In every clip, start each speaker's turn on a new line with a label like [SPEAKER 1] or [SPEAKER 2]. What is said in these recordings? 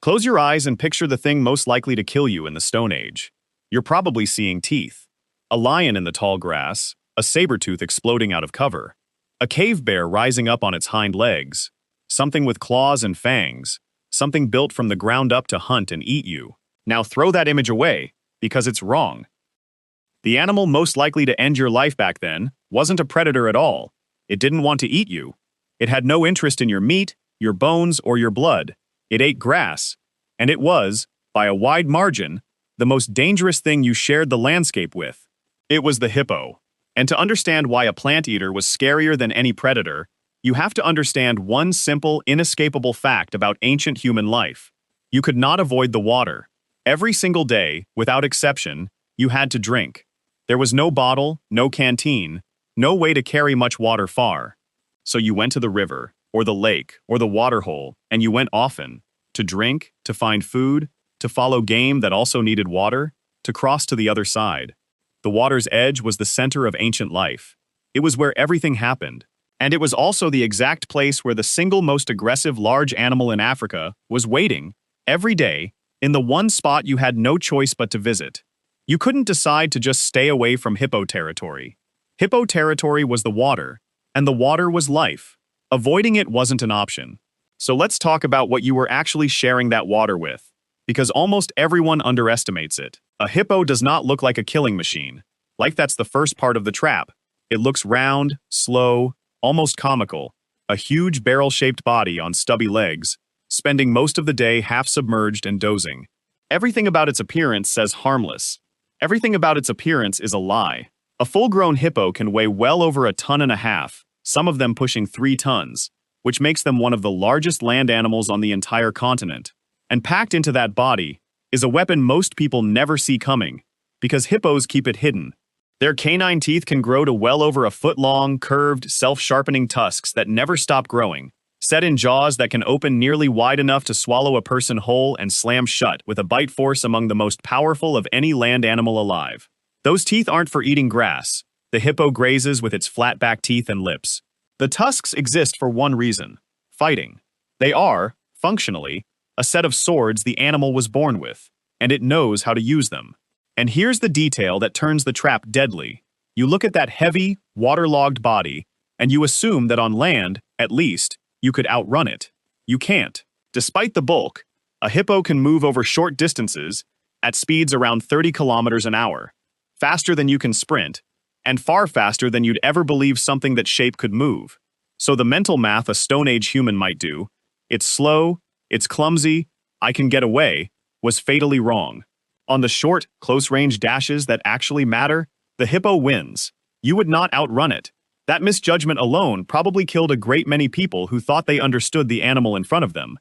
[SPEAKER 1] Close your eyes and picture the thing most likely to kill you in the Stone Age. You're probably seeing teeth. A lion in the tall grass, a saber-tooth exploding out of cover, a cave bear rising up on its hind legs, something with claws and fangs, something built from the ground up to hunt and eat you. Now throw that image away, because it's wrong. The animal most likely to end your life back then wasn't a predator at all. It didn't want to eat you. It had no interest in your meat, your bones, or your blood. It ate grass, and it was, by a wide margin, the most dangerous thing you shared the landscape with. It was the hippo. And to understand why a plant eater was scarier than any predator, you have to understand one simple, inescapable fact about ancient human life. You could not avoid the water. Every single day, without exception, you had to drink. There was no bottle, no canteen, no way to carry much water far. So you went to the river, or the lake, or the waterhole, and you went often, to drink, to find food, to follow game that also needed water, to cross to the other side. The water's edge was the center of ancient life. It was where everything happened. And it was also the exact place where the single most aggressive large animal in Africa was waiting, every day, in the one spot you had no choice but to visit. You couldn't decide to just stay away from hippo territory. Hippo territory was the water, and the water was life. Avoiding it wasn't an option. So let's talk about what you were actually sharing that water with, because almost everyone underestimates it. A hippo does not look like a killing machine. Like that's the first part of the trap. It looks round, slow, almost comical, a huge barrel-shaped body on stubby legs, spending most of the day half submerged and dozing. Everything about its appearance says harmless. Everything about its appearance is a lie. A full-grown hippo can weigh well over 1.5 tons, some of them pushing 3 tons, which makes them one of the largest land animals on the entire continent. And packed into that body is a weapon most people never see coming, because hippos keep it hidden. Their canine teeth can grow to well over 1 foot long, curved, self-sharpening tusks that never stop growing, set in jaws that can open nearly wide enough to swallow a person whole and slam shut with a bite force among the most powerful of any land animal alive. Those teeth aren't for eating grass. The hippo grazes with its flat back teeth and lips. The tusks exist for one reason: fighting. They are, functionally, a set of swords the animal was born with, and it knows how to use them. And here's the detail that turns the trap deadly. You look at that heavy, waterlogged body, and you assume that on land, at least, you could outrun it. You can't. Despite the bulk, a hippo can move over short distances at speeds around 30 kilometers an hour, faster than you can sprint, and far faster than you'd ever believe something that shape could move. So the mental math a Stone Age human might do, it's slow, it's clumsy, I can get away, was fatally wrong. On the short, close-range dashes that actually matter, the hippo wins. You would not outrun it. That misjudgment alone probably killed a great many people who thought they understood the animal in front of them.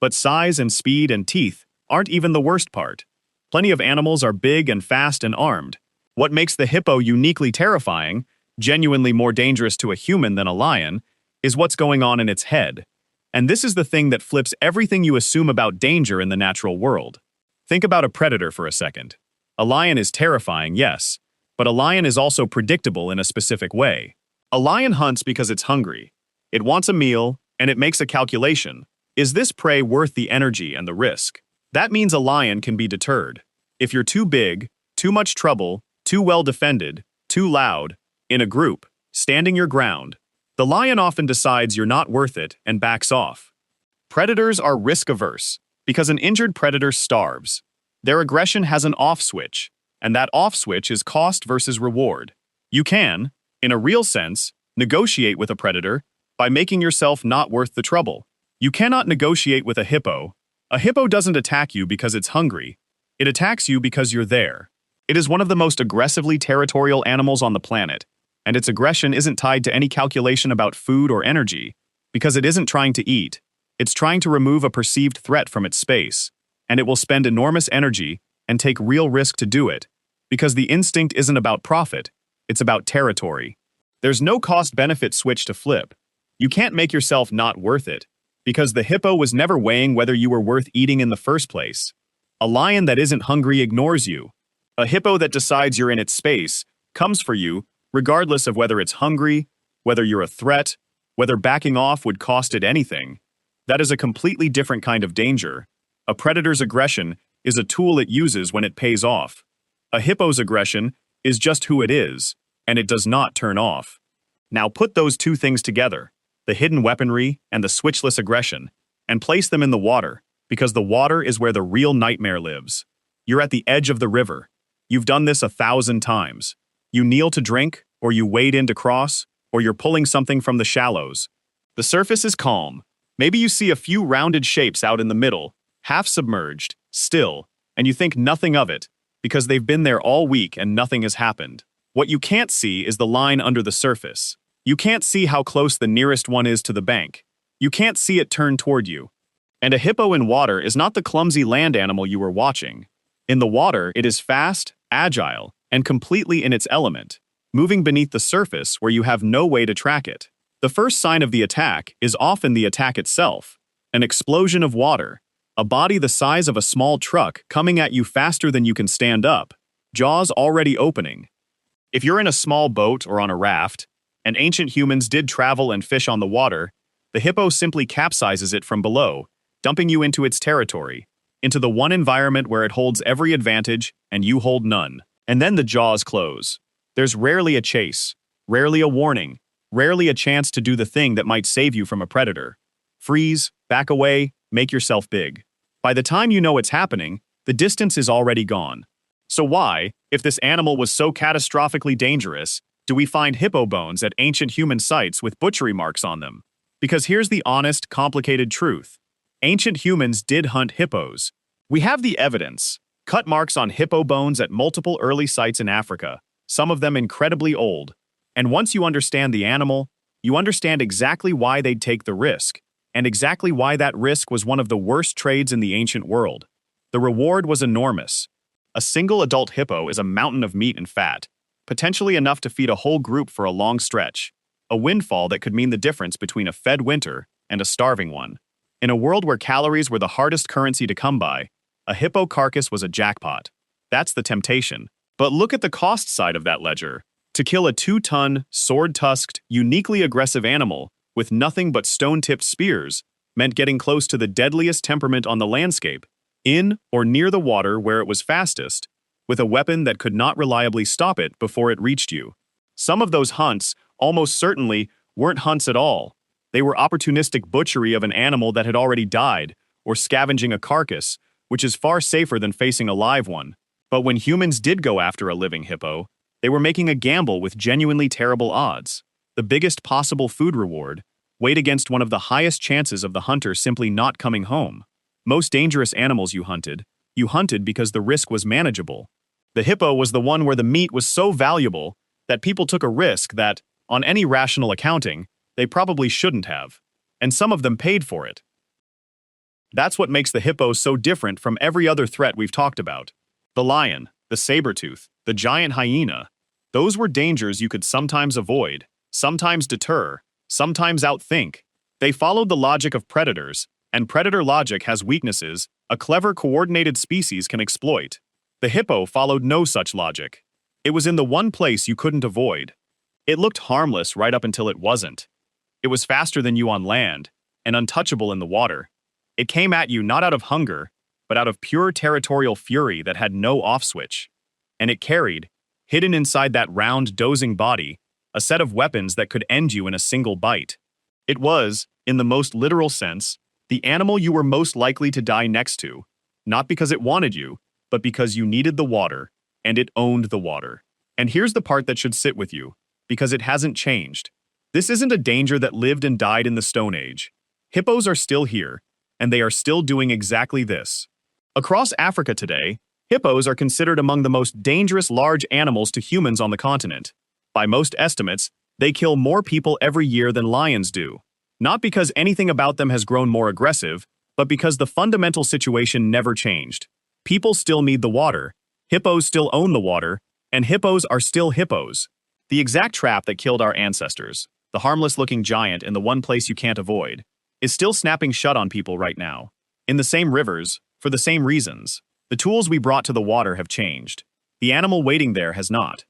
[SPEAKER 1] But size and speed and teeth aren't even the worst part. Plenty of animals are big and fast and armed. What makes the hippo uniquely terrifying, genuinely more dangerous to a human than a lion, is what's going on in its head. And this is the thing that flips everything you assume about danger in the natural world. Think about a predator for a second. A lion is terrifying, yes, but a lion is also predictable in a specific way. A lion hunts because it's hungry. It wants a meal, and it makes a calculation. Is this prey worth the energy and the risk? That means a lion can be deterred. If you're too big, too much trouble, too well defended, too loud, in a group, standing your ground, the lion often decides you're not worth it and backs off. Predators are risk-averse because an injured predator starves. Their aggression has an off switch, and that off switch is cost versus reward. You can, in a real sense, negotiate with a predator by making yourself not worth the trouble. You cannot negotiate with a hippo. A hippo doesn't attack you because it's hungry. It attacks you because you're there. It is one of the most aggressively territorial animals on the planet, and its aggression isn't tied to any calculation about food or energy, because it isn't trying to eat. It's trying to remove a perceived threat from its space, and it will spend enormous energy and take real risk to do it, because the instinct isn't about profit, it's about territory. There's no cost-benefit switch to flip. You can't make yourself not worth it, because the hippo was never weighing whether you were worth eating in the first place. A lion that isn't hungry ignores you. A hippo that decides you're in its space comes for you, regardless of whether it's hungry, whether you're a threat, whether backing off would cost it anything. That is a completely different kind of danger. A predator's aggression is a tool it uses when it pays off. A hippo's aggression is just who it is, and it does not turn off. Now put those two things together, the hidden weaponry and the switchless aggression, and place them in the water, because the water is where the real nightmare lives. You're at the edge of the river. You've done this 1,000 times. You kneel to drink, or you wade in to cross, or you're pulling something from the shallows. The surface is calm. Maybe you see a few rounded shapes out in the middle, half submerged, still, and you think nothing of it, because they've been there all week and nothing has happened. What you can't see is the line under the surface. You can't see how close the nearest one is to the bank. You can't see it turn toward you. And a hippo in water is not the clumsy land animal you were watching. In the water, it is fast, agile, and completely in its element, moving beneath the surface where you have no way to track it. The first sign of the attack is often the attack itself, an explosion of water, a body the size of a small truck coming at you faster than you can stand up, jaws already opening. If you're in a small boat or on a raft, and ancient humans did travel and fish on the water, the hippo simply capsizes it from below, dumping you into its territory, into the one environment where it holds every advantage and you hold none. And then the jaws close. There's rarely a chase, rarely a warning, rarely a chance to do the thing that might save you from a predator. Freeze, back away, make yourself big. By the time you know it's happening, the distance is already gone. So why, if this animal was so catastrophically dangerous, do we find hippo bones at ancient human sites with butchery marks on them? Because here's the honest, complicated truth. Ancient humans did hunt hippos. We have the evidence. Cut marks on hippo bones at multiple early sites in Africa, some of them incredibly old. And once you understand the animal, you understand exactly why they'd take the risk, and exactly why that risk was one of the worst trades in the ancient world. The reward was enormous. A single adult hippo is a mountain of meat and fat, potentially enough to feed a whole group for a long stretch, a windfall that could mean the difference between a fed winter and a starving one. In a world where calories were the hardest currency to come by, a hippo carcass was a jackpot. That's the temptation. But look at the cost side of that ledger. To kill a 2-ton, sword-tusked, uniquely aggressive animal with nothing but stone-tipped spears meant getting close to the deadliest temperament on the landscape, in or near the water where it was fastest, with a weapon that could not reliably stop it before it reached you. Some of those hunts, almost certainly, weren't hunts at all. They were opportunistic butchery of an animal that had already died, or scavenging a carcass, which is far safer than facing a live one. But when humans did go after a living hippo, they were making a gamble with genuinely terrible odds. The biggest possible food reward, weighed against one of the highest chances of the hunter simply not coming home. Most dangerous animals you hunted because the risk was manageable. The hippo was the one where the meat was so valuable that people took a risk that, on any rational accounting, they probably shouldn't have, and some of them paid for it. That's what makes the hippo so different from every other threat we've talked about. The lion, the saber-tooth, the giant hyena, those were dangers you could sometimes avoid, sometimes deter, sometimes outthink. They followed the logic of predators, and predator logic has weaknesses a clever coordinated species can exploit. The hippo followed no such logic. It was in the one place you couldn't avoid. It looked harmless right up until it wasn't. It was faster than you on land, and untouchable in the water. It came at you not out of hunger, but out of pure territorial fury that had no off-switch. And it carried, hidden inside that round, dozing body, a set of weapons that could end you in a single bite. It was, in the most literal sense, the animal you were most likely to die next to, not because it wanted you, but because you needed the water, and it owned the water. And here's the part that should sit with you, because it hasn't changed. This isn't a danger that lived and died in the Stone Age. Hippos are still here, and they are still doing exactly this. Across Africa today, hippos are considered among the most dangerous large animals to humans on the continent. By most estimates, they kill more people every year than lions do. Not because anything about them has grown more aggressive, but because the fundamental situation never changed. People still need the water, hippos still own the water, and hippos are still hippos. The exact trap that killed our ancestors, the harmless-looking giant in the one place you can't avoid, is still snapping shut on people right now. In the same rivers, for the same reasons. The tools we brought to the water have changed. The animal waiting there has not.